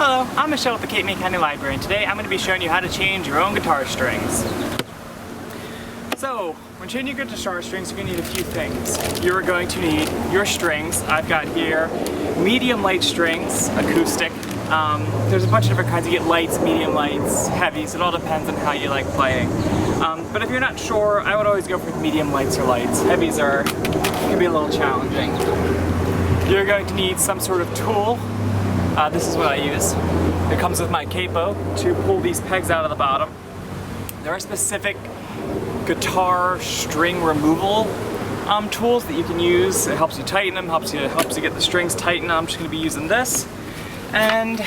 Hello, I'm Michelle with the Cape May County Library, and today I'm going to be showing you how to change your own guitar strings. So, when changing your guitar strings, you're going to need a few things. You're going to need your strings. I've got here medium light strings, acoustic. There's a bunch of different kinds. You get lights, medium lights, heavies. It all depends on how you like playing. But if you're not sure, I would always go for medium lights or lights. Heavies can be a little challenging. You're going to need some sort of tool. This is what I use. It comes with my capo to pull these pegs out of the bottom. There are specific guitar string removal tools that you can use. It helps you tighten them, helps you get the strings tightened. I'm just going to be using this. And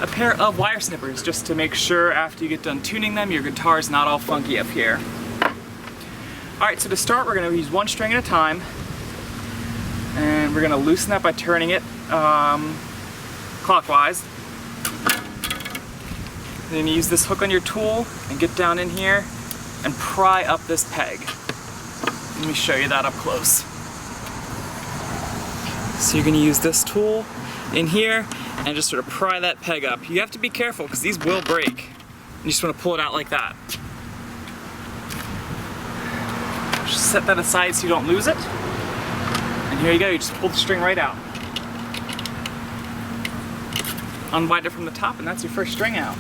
a pair of wire snippers just to make sure after you get done tuning them, your guitar is not all funky up here. Alright, so to start we're going to use one string at a time. And we're going to loosen that by turning it clockwise. Then you use this hook on your tool and get down in here and pry up this peg. Let me show you that up close. So you're going to use this tool in here and just sort of pry that peg up. You have to be careful because these will break. You just want to pull it out like that. Just set that aside so you don't lose it. And here you go, you just pull the string right out. Unwind it from the top and that's your first string out.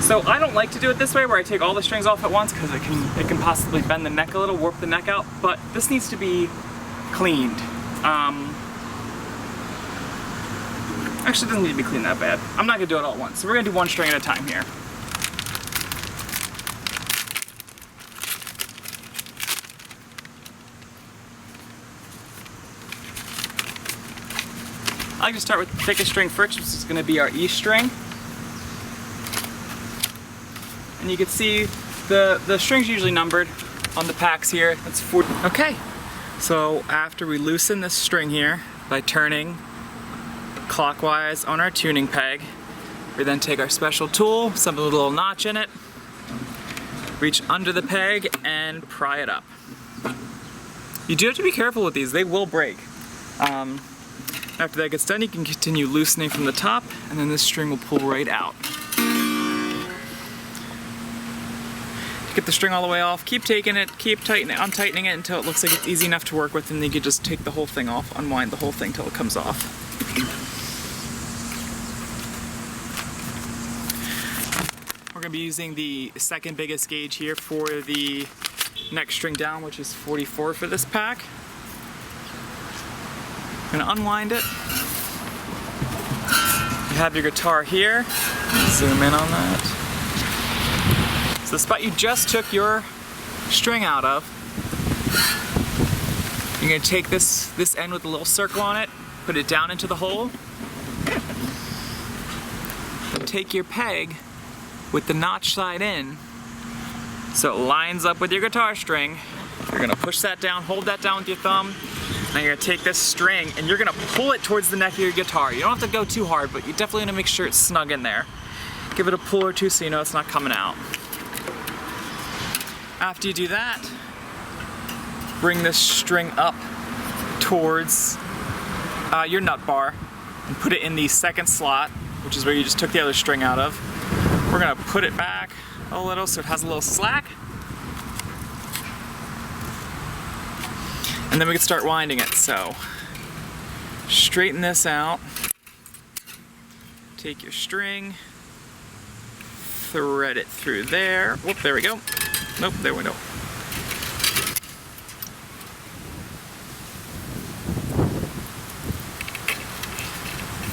So I don't like to do it this way where I take all the strings off at once because it can possibly bend the neck a little, warp the neck out, but this needs to be cleaned. Actually, it doesn't need to be cleaned that bad. I'm not going to do it all at once, so we're going to do one string at a time here. I like to start with the thickest string first, which is going to be our E string. And you can see the strings are usually numbered on the packs here. That's 40. Okay, so after we loosen this string here by turning clockwise on our tuning peg, we then take our special tool, something with a little notch in it, reach under the peg and pry it up. You do have to be careful with these, they will break. After that gets done, you can continue loosening from the top, and then this string will pull right out. Get the string all the way off, keep taking it, keep untightening it until it looks like it's easy enough to work with, and then you can just take the whole thing off, unwind the whole thing till it comes off. We're going to be using the second biggest gauge here for the next string down, which is 44 for this pack. I'm going to unwind it. You have your guitar here. Zoom in on that. So the spot you just took your string out of, you're going to take this end with a little circle on it, put it down into the hole, and take your peg with the notch side in so it lines up with your guitar string. You're going to push that down, hold that down with your thumb. Now you're going to take this string and you're going to pull it towards the neck of your guitar. You don't have to go too hard, but you definitely want to make sure it's snug in there. Give it a pull or two so you know it's not coming out. After you do that, bring this string up towards your nut bar and put it in the second slot, which is where you just took the other string out of. We're going to put it back a little so it has a little slack. And then we can start winding it. So straighten this out, take your string, thread it through there. Whoop, there we go. Nope, there we go.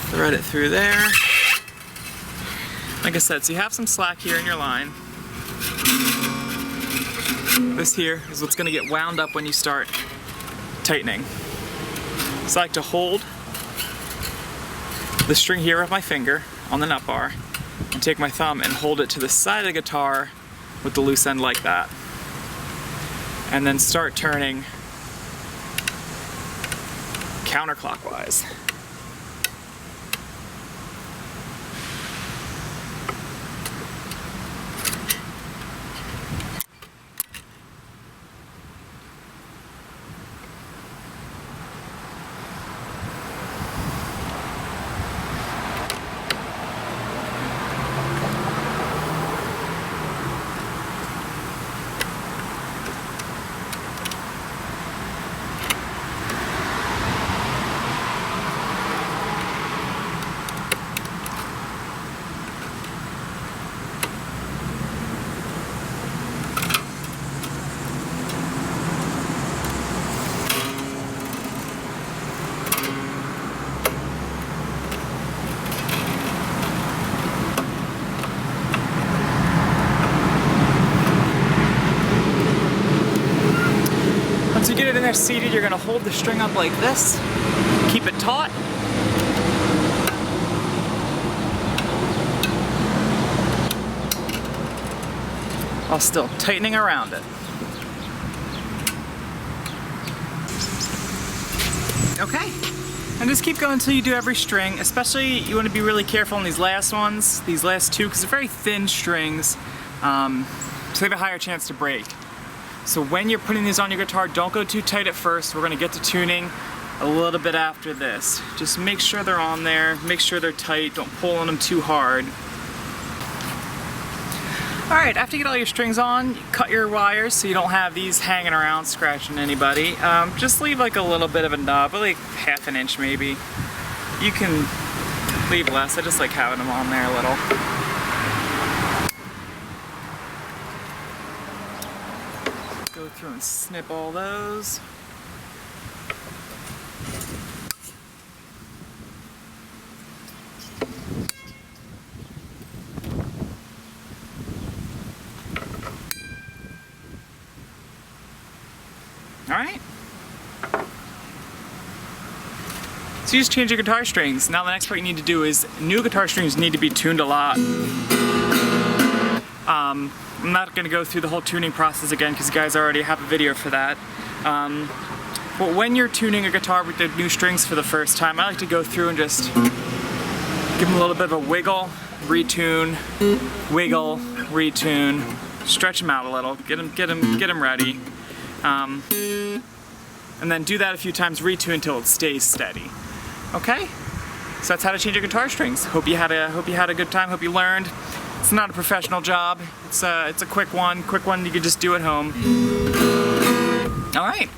Thread it through there. Like I said, so you have some slack here in your line. This here is what's going to get wound up when you start tightening. So I like to hold the string here with my finger on the nut bar and take my thumb and hold it to the side of the guitar with the loose end like that. And then start turning counterclockwise. seated, you're gonna hold the string up like this, keep it taut. While still tightening around it. Okay, and just keep going until you do every string. Especially, you want to be really careful on these last ones, these last two, because they're very thin strings, so they have a higher chance to break. So when you're putting these on your guitar, don't go too tight at first. We're going to get to tuning a little bit after this. Just make sure they're on there, make sure they're tight, don't pull on them too hard. Alright, after you get all your strings on, cut your wires so you don't have these hanging around scratching anybody. Just leave like a little bit of a knob, like half an inch maybe. You can leave less, I just like having them on there a little. Go through and snip all those. Alright. So you just change your guitar strings. Now the next part you need to do is, new guitar strings need to be tuned a lot. I'm not going to go through the whole tuning process again because you guys already have a video for that. But when you're tuning a guitar with the new strings for the first time, I like to go through and just give them a little bit of a wiggle, retune, wiggle, retune, stretch them out a little, get them ready. And then do that a few times, retune until it stays steady. Okay? So that's how to change your guitar strings. Hope you had a good time, hope you learned. It's not a professional job. It's a quick one you can just do at home. Alright.